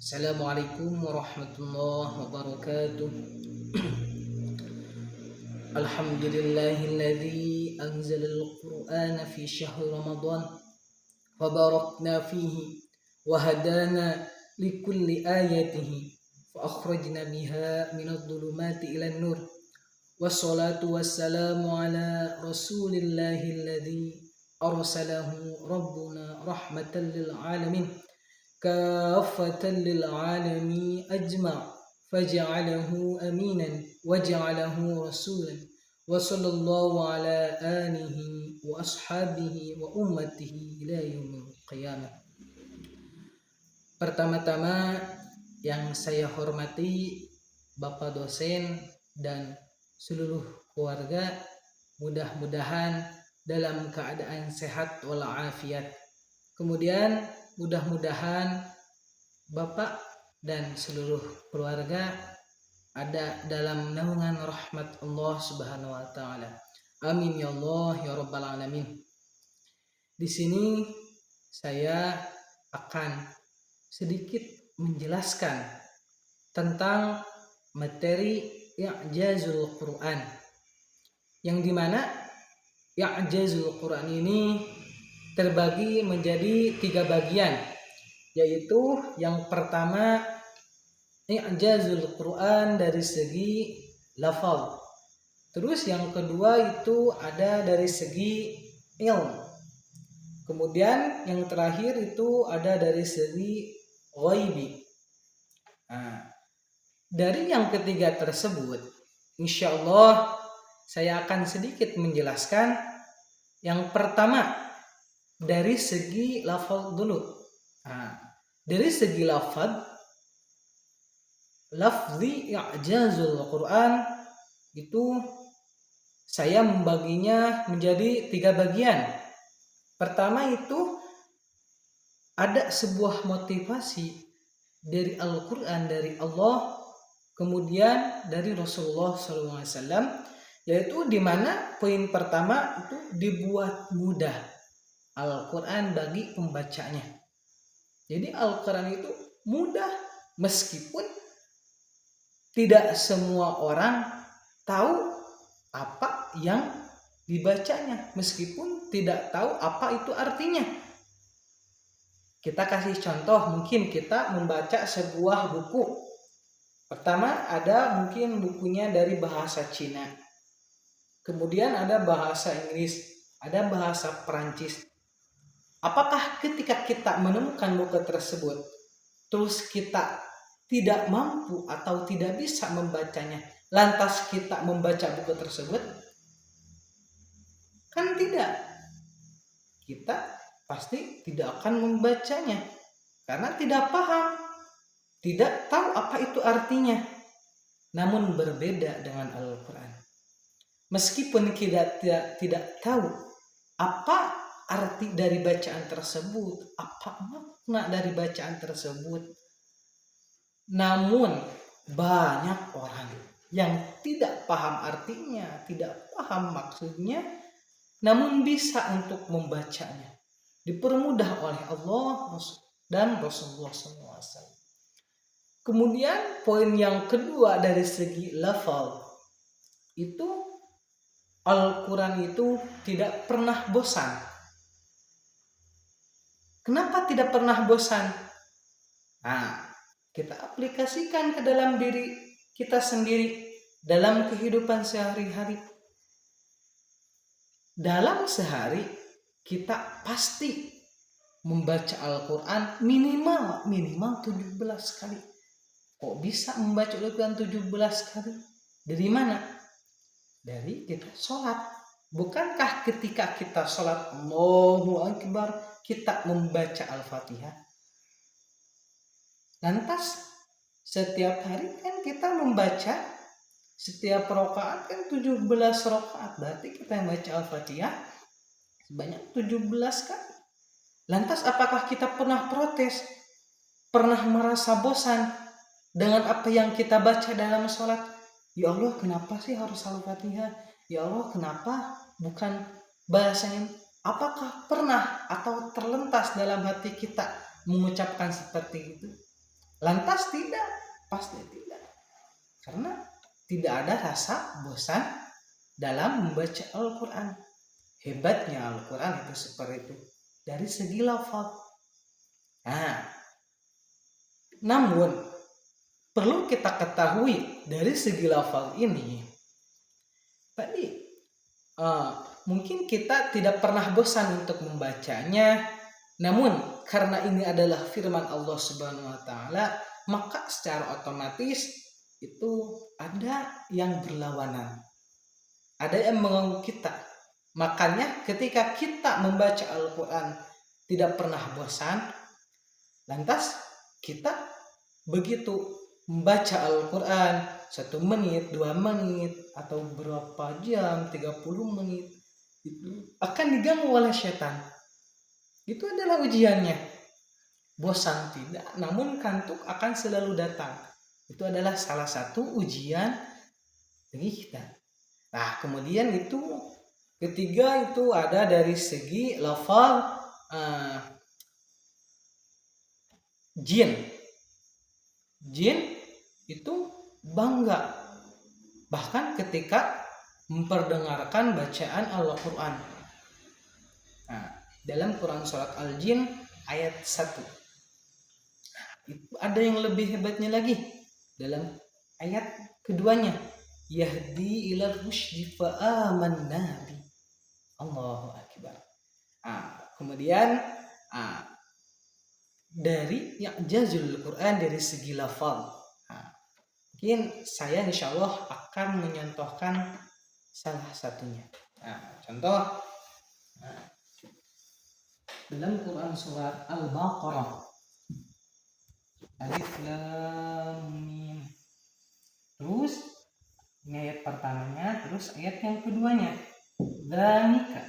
Assalamualaikum warahmatullahi wabarakatuh. Alhamdulillahilladzi anzalal Qur'ana fi syahri Ramadan wa barakna fihi wa hadana likulli ayatihi fa akhrajna biha minadh dhulumati ilan nur. Wassalatu wassalamu ala rasulillahilladzi arsalahu rabbuna rahmatan lil alamin كافة للعالمين أجمع فجعله أمينا وجعله رسولا وصلى الله على آله وأصحابه وأمته إلى يوم القيامة. Pertama-tama yang saya hormati Bapak dosen dan seluruh keluarga, mudah-mudahan dalam keadaan sehat walafiat. Kemudian mudah-mudahan Bapak dan seluruh keluarga ada dalam naungan rahmat Allah Subhanahu wa taala. Amin ya Allah ya rabbal alamin. Di sini saya akan sedikit menjelaskan tentang materi I'jazul Quran. Yang dimana I'jazul Quran ini terbagi menjadi 3 bagian, yaitu yang pertama I'jazul Quran dari segi lafal, terus yang kedua itu ada dari segi ilmu, kemudian yang terakhir itu ada dari segi ghaibi. Dari yang ketiga tersebut insyaallah saya akan sedikit menjelaskan. Yang pertama dari segi lafaz dulu. Dari segi lafzi i'jazul Quran itu saya membaginya menjadi 3 bagian. Pertama itu ada sebuah motivasi dari Al-Quran dari Allah, kemudian dari Rasulullah SAW, yaitu di mana poin pertama itu dibuat mudah Al-Quran bagi pembacanya. Jadi Al-Quran itu mudah meskipun tidak semua orang tahu apa yang dibacanya, meskipun tidak tahu apa itu artinya. Kita kasih contoh, mungkin kita membaca sebuah buku. Pertama ada mungkin bukunya dari bahasa Cina, kemudian ada bahasa Inggris, ada bahasa Perancis. Apakah ketika kita menemukan buku tersebut, terus kita tidak mampu atau tidak bisa membacanya, lantas kita membaca buku tersebut? Kan tidak. Kita pasti tidak akan membacanya karena tidak paham, tidak tahu apa itu artinya. Namun berbeda dengan Al-Quran. Meskipun kita tidak tahu apa arti dari bacaan tersebut, apa makna dari bacaan tersebut, namun banyak orang yang tidak paham artinya, tidak paham maksudnya, namun bisa untuk membacanya, dipermudah oleh Allah dan Rasulullah SAW. Kemudian poin yang kedua dari segi lafal itu Al-Quran itu tidak pernah bosan. Kenapa tidak pernah bosan? Kita aplikasikan ke dalam diri kita sendiri dalam kehidupan sehari-hari. Dalam sehari kita pasti membaca Al-Quran minimal 17 kali. Kok bisa membaca Al-Quran 17 kali? Dari mana? Dari kita sholat. Bukankah ketika kita sholat Allahu Akbar kita membaca Al-Fatihah? Lantas setiap hari kan kita membaca, setiap rakaat kan 17 rakaat, berarti kita membaca Al-Fatihah sebanyak 17 kali. Lantas apakah kita pernah protes, pernah merasa bosan dengan apa yang kita baca dalam sholat? Ya Allah, kenapa sih harus Al-Fatihah? Ya Allah, kenapa bukan bahasanya? Apakah pernah atau terlintas dalam hati kita mengucapkan seperti itu? Lantas tidak, pasti tidak. Karena tidak ada rasa bosan dalam membaca Al-Quran. Hebatnya Al-Quran itu seperti itu. Dari segi lafaz. Nah, namun perlu kita ketahui dari segi lafaz ini. Tadi mungkin kita tidak pernah bosan untuk membacanya. Namun karena ini adalah firman Allah Subhanahu wa taala, maka secara otomatis itu ada yang berlawanan. Ada yang mengganggu kita. Makanya ketika kita membaca Al-Quran tidak pernah bosan, lantas kita begitu membaca Al-Quran 1 menit, 2 menit, atau berapa jam, 30 menit, itu akan diganggu oleh setan. Itu adalah ujiannya. Bosan tidak, namun kantuk akan selalu datang. Itu adalah salah satu ujian bagi kita. Nah, kemudian itu ketiga itu ada dari segi lafal jin. Jin itu bangga bahkan ketika memperdengarkan bacaan Al-Quran. Nah, dalam Quran surat Al-Jin ayat 1 itu ada yang lebih hebatnya lagi dalam ayat keduanya, yahdi ilal rusydi fa amanna bi. Allahu akbar. Kemudian dari i'jazul Quran dari segi lafal. Mungkin saya insyaallah akan menyontohkan salah satunya. Contoh dalam Quran surat Al-Baqarah Alif Lam Mim. Terus ini ayat pertamanya, terus ayat yang keduanya. Dzalika.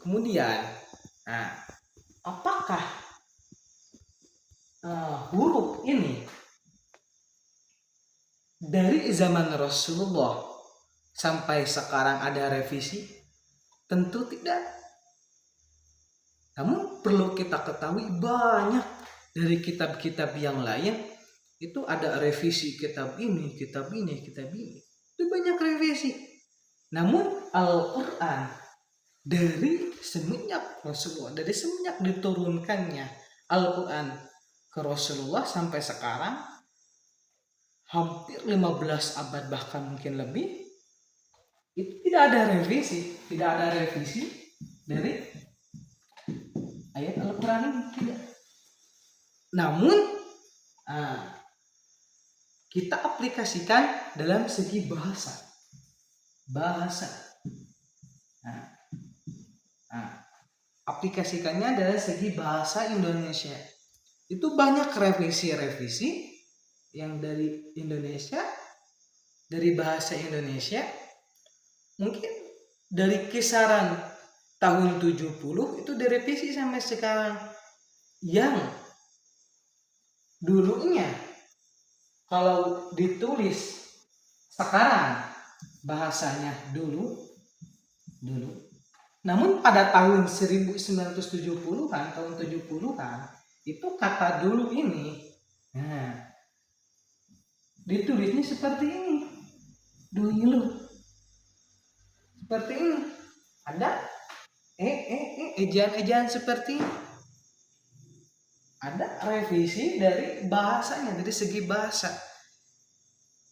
Kemudian, apakah huruf ini dari zaman Rasulullah sampai sekarang ada revisi? Tentu tidak. Namun perlu kita ketahui banyak dari kitab-kitab yang lain itu ada revisi kitab ini. Itu banyak revisi. Namun Al-Quran dari semenjak Rasulullah, dari semenjak diturunkannya Al-Quran ke Rasulullah sampai sekarang hampir 15 abad bahkan mungkin lebih, itu tidak ada revisi dari ayat Al-Quran ini, tidak. Namun kita aplikasikan dalam segi bahasa. Aplikasikannya dari segi bahasa Indonesia. Itu banyak revisi yang dari Indonesia, dari bahasa Indonesia, mungkin dari kisaran tahun 70 itu direvisi sampai sekarang. Yang dulunya kalau ditulis sekarang bahasanya dulu, namun pada tahun 1970-an, tahun 70-an itu kata dulu ini ditulisnya seperti ini. Dulu seperti ini. Ada ejaan-ejaan seperti ini. Ada revisi dari bahasanya, dari segi bahasa.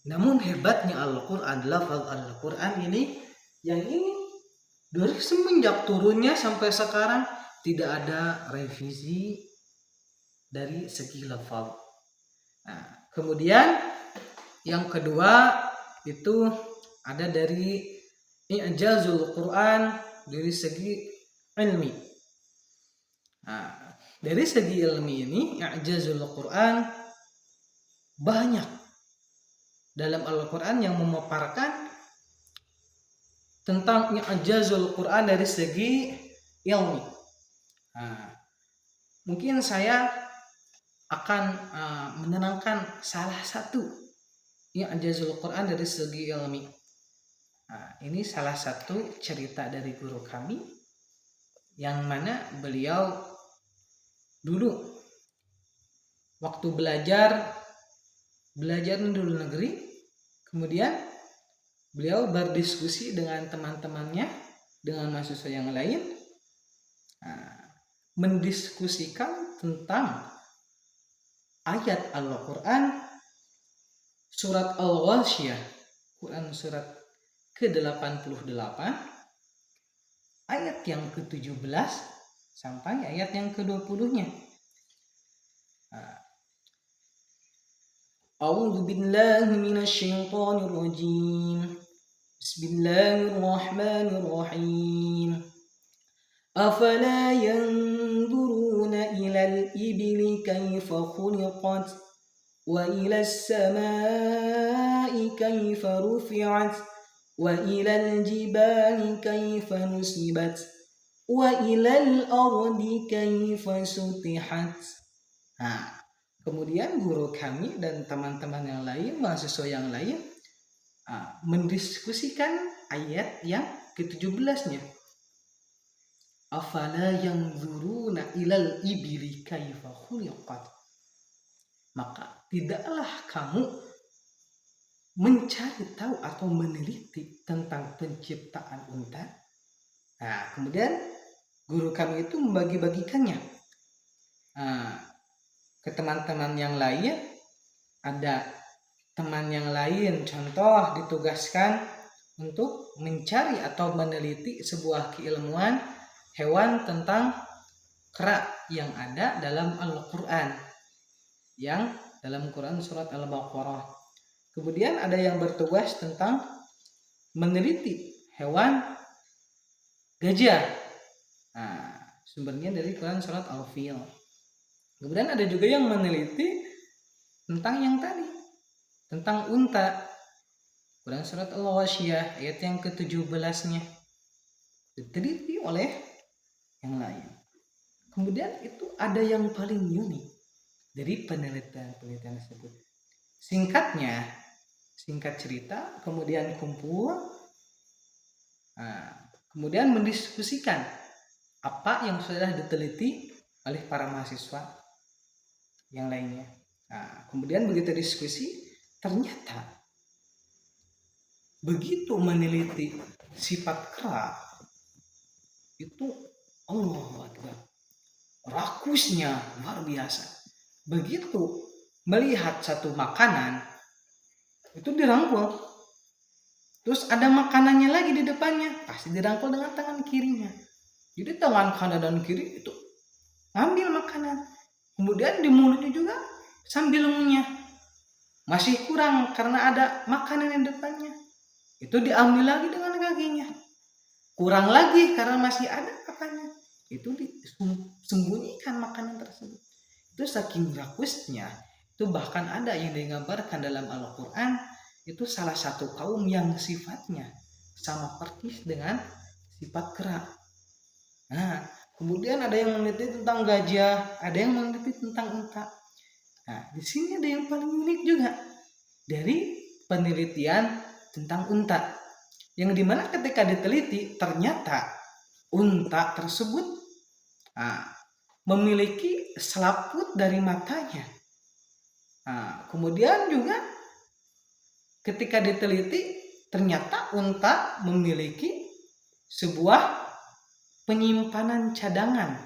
Namun hebatnya Al-Quran, lafaz Al-Quran ini, yang ini dari semenjak turunnya sampai sekarang tidak ada revisi dari segi lafaz. Kemudian yang kedua itu ada dari i'jazul Quran dari segi ilmi. Dari segi ilmi ini i'jazul Quran banyak dalam Al-Quran yang memaparkan tentang i'jazul Quran dari segi ilmi. Mungkin saya akan menerangkan salah satu i'jazul Quran dari segi ilmi. Ini salah satu cerita dari guru kami. yang mana beliau dulu waktu belajar di luar negeri, kemudian beliau berdiskusi dengan teman-temannya, dengan mahasiswa yang lain, mendiskusikan tentang ayat Al-Quran surat Al-Ghasyiyah, Quran surat ke-88 ayat yang ke-17 sampai ayat yang ke-20-nya. A'udzu billahi minasy syaithanir rajim. Bismillahirrahmanirrahim. Afala yanzuruna ilal ibli kaifa khuliqat wa ilas samai kaifa rufi'at wa ilal jibali kaifa nusibat wa ilal ardi kaifa sutihat. Kemudian guru kami dan teman-teman yang lain, mahasiswa yang lain, mendiskusikan ayat yang ke-17-nya. Afala yanzuruna ilal ibili kaifa khuliqat. Maka tidaklah kamu mencari tahu atau meneliti tentang penciptaan unta. Kemudian guru kami itu membagi-bagikannya ke teman-teman yang lain. Ada teman yang lain contoh ditugaskan untuk mencari atau meneliti sebuah keilmuan hewan tentang kera yang ada dalam Al-Quran, yang dalam Quran surat Al-Baqarah. Kemudian ada yang bertugas tentang meneliti hewan gajah, sumbernya dari Quran surat Al-Fil. Kemudian ada juga yang meneliti tentang yang tadi, tentang unta, Quran surat Al-Ghasyiyah ayat yang ke-17-nya, diteliti oleh yang lain. Kemudian itu ada yang paling unik dari penelitian tersebut. Singkat cerita, kemudian kumpul, kemudian mendiskusikan apa yang sudah diteliti oleh para mahasiswa yang lainnya. Kemudian begitu diskusi, ternyata begitu meneliti sifat kera itu, Allah Akbar, rakusnya luar biasa. Begitu melihat satu makanan itu dirangkul, terus ada makanannya lagi di depannya, pasti dirangkul dengan tangan kirinya. Jadi tangan kanan dan kiri itu ngambil makanan, kemudian di mulutnya juga sambil ngunyah. Masih kurang karena ada makanan yang depannya, itu diambil lagi dengan kakinya. Kurang lagi karena masih ada makanannya, itu disembunyikan makanan tersebut. Itu saking rakusnya, itu bahkan ada yang digambarkan dalam Al-Quran, itu salah satu kaum yang sifatnya sama persis dengan sifat kera. Kemudian ada yang meneliti tentang gajah, ada yang meneliti tentang unta. Di sini ada yang paling unik juga dari penelitian tentang unta, yang dimana ketika diteliti ternyata unta tersebut memiliki selaput dari matanya. Kemudian juga ketika diteliti ternyata unta memiliki sebuah penyimpanan cadangan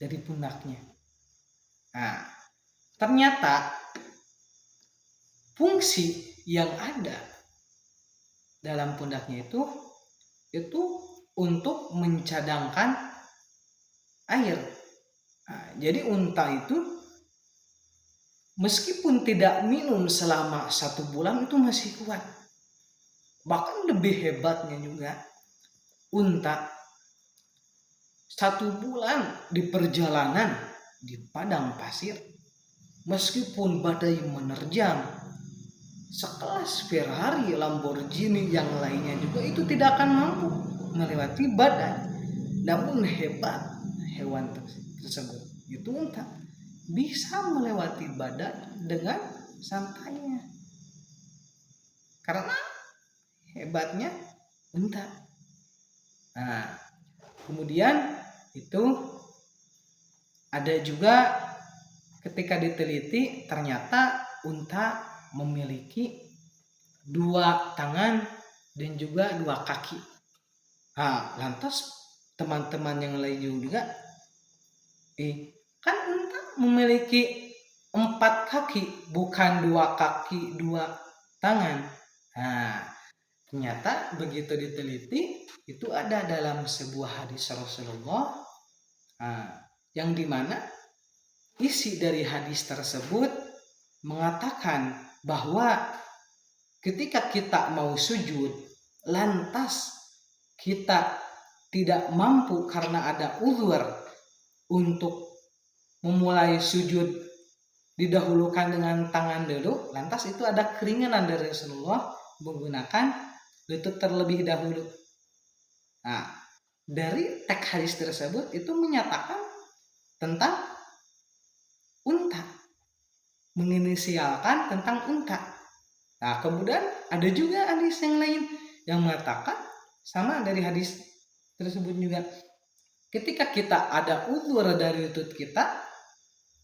dari pundaknya. Ternyata fungsi yang ada dalam pundaknya itu untuk mencadangkan air. Jadi unta itu meskipun tidak minum selama 1 bulan itu masih kuat. Bahkan lebih hebatnya juga, unta 1 bulan di perjalanan di padang pasir, meskipun badai menerjang, sekelas Ferrari, Lamborghini yang lainnya juga itu tidak akan mampu melewati badai. Namun hebat hewan tersebut, itu unta, bisa melewati badai dengan santainya karena hebatnya unta. Kemudian itu ada juga ketika diteliti ternyata unta memiliki 2 tangan dan juga 2 kaki. Nah, lantas teman-teman yang lain juga, kan unta memiliki 4 kaki, bukan 2 kaki, 2 tangan. Nah, ternyata begitu diteliti, itu ada dalam sebuah hadis Rasulullah, yang dimana isi dari hadis tersebut mengatakan bahwa ketika kita mau sujud, lantas kita tidak mampu karena ada uzur untuk memulai sujud didahulukan dengan tangan dulu, lantas itu ada keringanan dari Rasulullah menggunakan lutut terlebih dahulu. Nah, dari teks hadis tersebut itu menyatakan tentang unta, menginisialkan tentang unta. Nah, kemudian ada juga hadis yang lain yang mengatakan sama dari hadis tersebut juga. Ketika kita ada uzur dari lutut kita,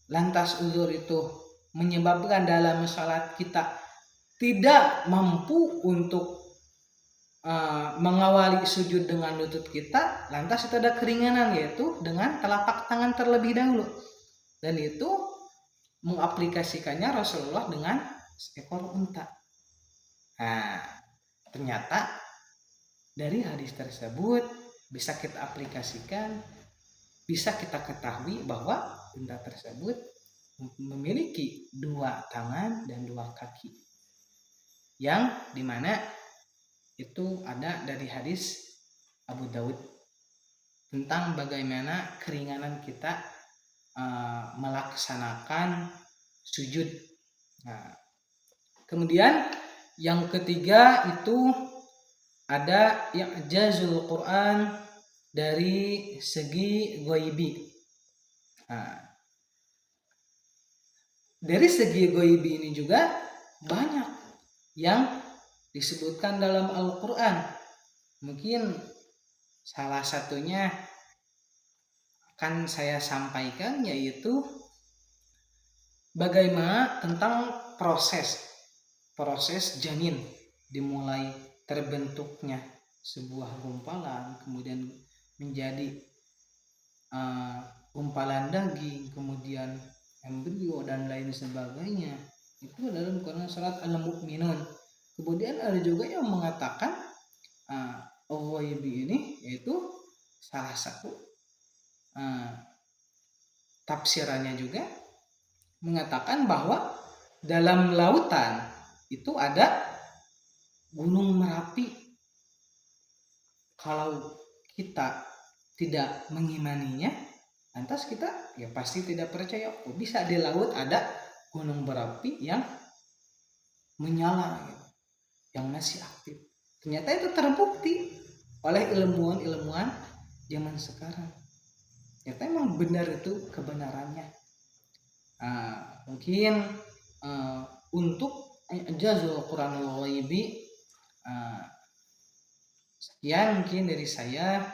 lantas uzur itu menyebabkan dalam salat kita tidak mampu untuk mengawali sujud dengan lutut kita, lantas itu ada keringanan, yaitu dengan telapak tangan terlebih dahulu. Dan itu mengaplikasikannya Rasulullah dengan seekor unta. Nah, ternyata dari hadis tersebut bisa kita aplikasikan, bisa kita ketahui bahwa unta tersebut memiliki 2 tangan dan 2 kaki, yang dimana itu ada dari hadis Abu Daud tentang bagaimana keringanan kita melaksanakan sujud. Nah, kemudian yang ketiga itu ada i'jazul Quran dari segi ghaibi. Nah, dari segi ghaibi ini juga banyak yang disebutkan dalam Al-Quran. Mungkin salah satunya akan saya sampaikan, yaitu bagaimana tentang proses janin dimulai terbentuknya sebuah gumpalan, kemudian menjadi gumpalan daging, kemudian embrio dan lain sebagainya. Itu dalam Quran surat Al-Mu'minun. Kemudian ada juga yang mengatakan al-ghaibi ini yaitu salah satu tafsirannya juga mengatakan bahwa dalam lautan itu ada Gunung Merapi. Kalau kita tidak mengimaninya, lantas kita ya pasti tidak percaya, bisa di laut ada gunung berapi yang menyala gitu, yang masih aktif. Ternyata itu terbukti oleh ilmuwan zaman sekarang. Ternyata emang benar itu kebenarannya. Mungkin untuk i'jazul Quranul ghaibi sekian mungkin dari saya.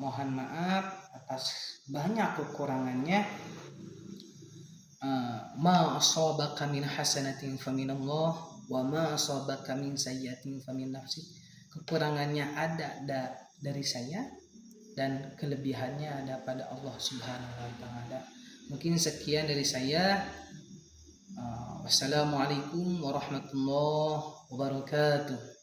Mohon maaf atas banyak kekurangannya. Ma asabaka min hasanatin faminallah wa ma asabaka min sayyi'atin famin nafsik. Kekurangannya ada dari saya dan kelebihannya ada pada Allah Subhanahu wa taala. Mungkin sekian dari saya. Wassalamualaikum warahmatullahi wabarakatuh.